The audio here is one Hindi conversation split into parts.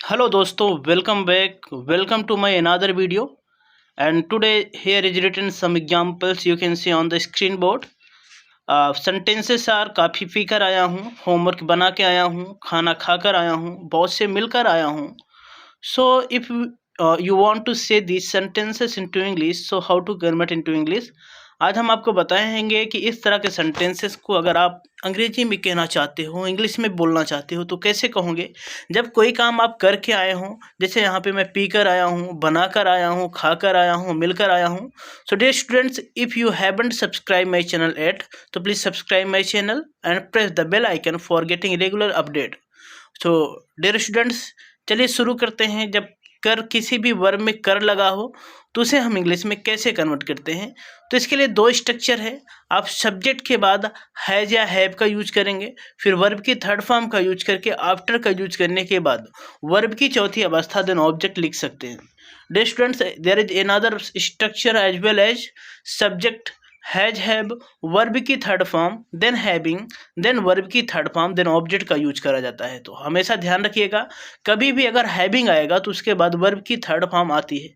Hello dosto, welcome back. Welcome to my another video. And today here is written some examples you can see on the screen board. Sentences are काफ़ी पी कर आया हूँ, होमवर्क बना के आया हूँ, खाना खाकर आया हूँ, बॉस से मिलकर आया हूँ. So if you want to say these sentences into English, so how to convert into English? आज हम आपको बताएंगे कि इस तरह के सेंटेंसेस को अगर आप अंग्रेजी में कहना चाहते हो, इंग्लिश में बोलना चाहते हो तो कैसे कहोगे. जब कोई काम आप करके आए हों, जैसे यहाँ पे मैं पी कर आया हूँ, बना कर आया हूँ, खा कर आया हूँ, मिलकर आया हूँ. So dear students, if you haven't subscribe my channel yet, तो please subscribe my channel and press the bell icon for getting regular update. So dear students, चलिए शुरू करते हैं. जब कर किसी भी वर्ब में कर लगा हो तो उसे हम इंग्लिश में कैसे कन्वर्ट करते हैं. तो इसके लिए दो स्ट्रक्चर है. आप सब्जेक्ट के बाद हैज या हैव का यूज करेंगे, फिर वर्ब की थर्ड फॉर्म का यूज करके आफ्टर का यूज करने के बाद वर्ब की चौथी अवस्था देन ऑब्जेक्ट लिख सकते हैं. Dear students, there is another structure as well as subject has have, verb की third form then having, then verb की थर्ड फॉर्म देन ऑब्जेक्ट का यूज करा जाता है. तो हमेशा ध्यान रखिएगा, कभी भी अगर हैविंग आएगा तो उसके बाद वर्ब की थर्ड फॉर्म आती है.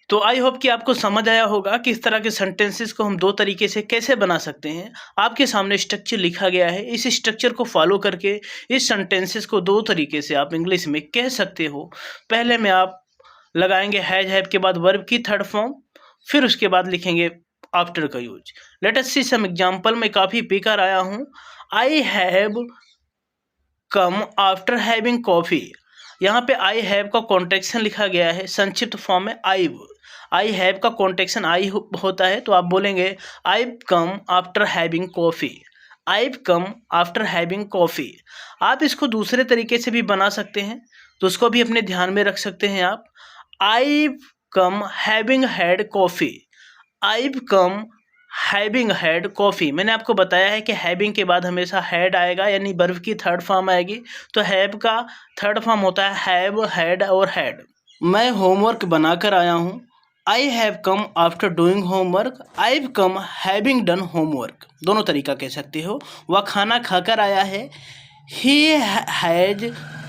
तो आई होप कि आपको समझ आया होगा कि इस तरह के सेंटेंसेस को हम दो तरीके से कैसे बना सकते हैं. आपके सामने स्ट्रक्चर लिखा गया है, इस स्ट्रक्चर को फॉलो करके इस सेंटेंसेस को दो तरीके से आप इंग्लिश में कह सकते हो. पहले में आप लगाएंगे हैज हैव के बाद वर्ब की थर्ड फॉर्म, फिर उसके बाद लिखेंगे आफ्टर का यूज. लेट अस सी सम एग्जांपल. मैं काफ़ी पीकर आया हूँ. आई have come after having coffee. यहाँ पे आई हैव का कॉन्ट्रैक्शन लिखा गया है, संक्षिप्त फॉर्म में आई हैव का कॉन्ट्रैक्शन आई होता है, तो आप बोलेंगे आई कम after having coffee. I come after having coffee. आप इसको दूसरे तरीके से भी बना सकते हैं, तो उसको भी अपने ध्यान में रख सकते हैं आप. I come having had coffee. I come having had coffee. मैंने आपको बताया है कि हैविंग के बाद हमेशा हैड आएगा, यानी वर्ब की थर्ड फॉर्म आएगी. तो हैव का थर्ड फॉर्म होता है हैव, हैड और हैड. मैं होमवर्क बनाकर आया हूँ. आई have come after doing homework. I come having done homework. दोनों तरीका कह सकते हो. वह खाना खाकर आया है. He has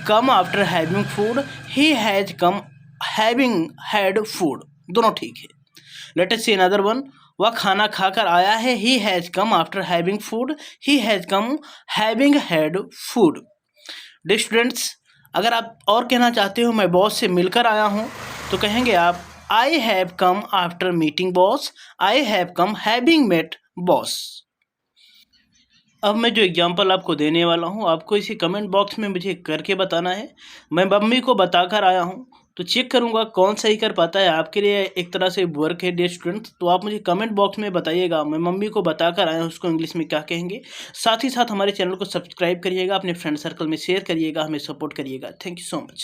come after having food. He has come having had food. दोनों ठीक है. Let us see another one. वह खाना खाकर आया है. He has come after having food. He has come having had food. Dear students, अगर आप और कहना चाहते हो मैं बॉस से मिलकर आया हूँ, तो कहेंगे आप I have come after meeting boss. I have come having met boss. अब मैं जो एग्जांपल आपको देने वाला हूँ, आपको इसी कमेंट बॉक्स में मुझे करके बताना है. मैं मम्मी को बताकर आया हूँ, तो चेक करूँगा कौन सही कर पाता है. आपके लिए एक तरह से वर्क है डियर स्टूडेंट. तो आप मुझे कमेंट बॉक्स में बताइएगा मैं मम्मी को बताकर आया हूँ उसको इंग्लिश में क्या कहेंगे. साथ ही साथ हमारे चैनल को सब्सक्राइब करिएगा, अपने फ्रेंड सर्कल में शेयर करिएगा, हमें सपोर्ट करिएगा. Thank you so much.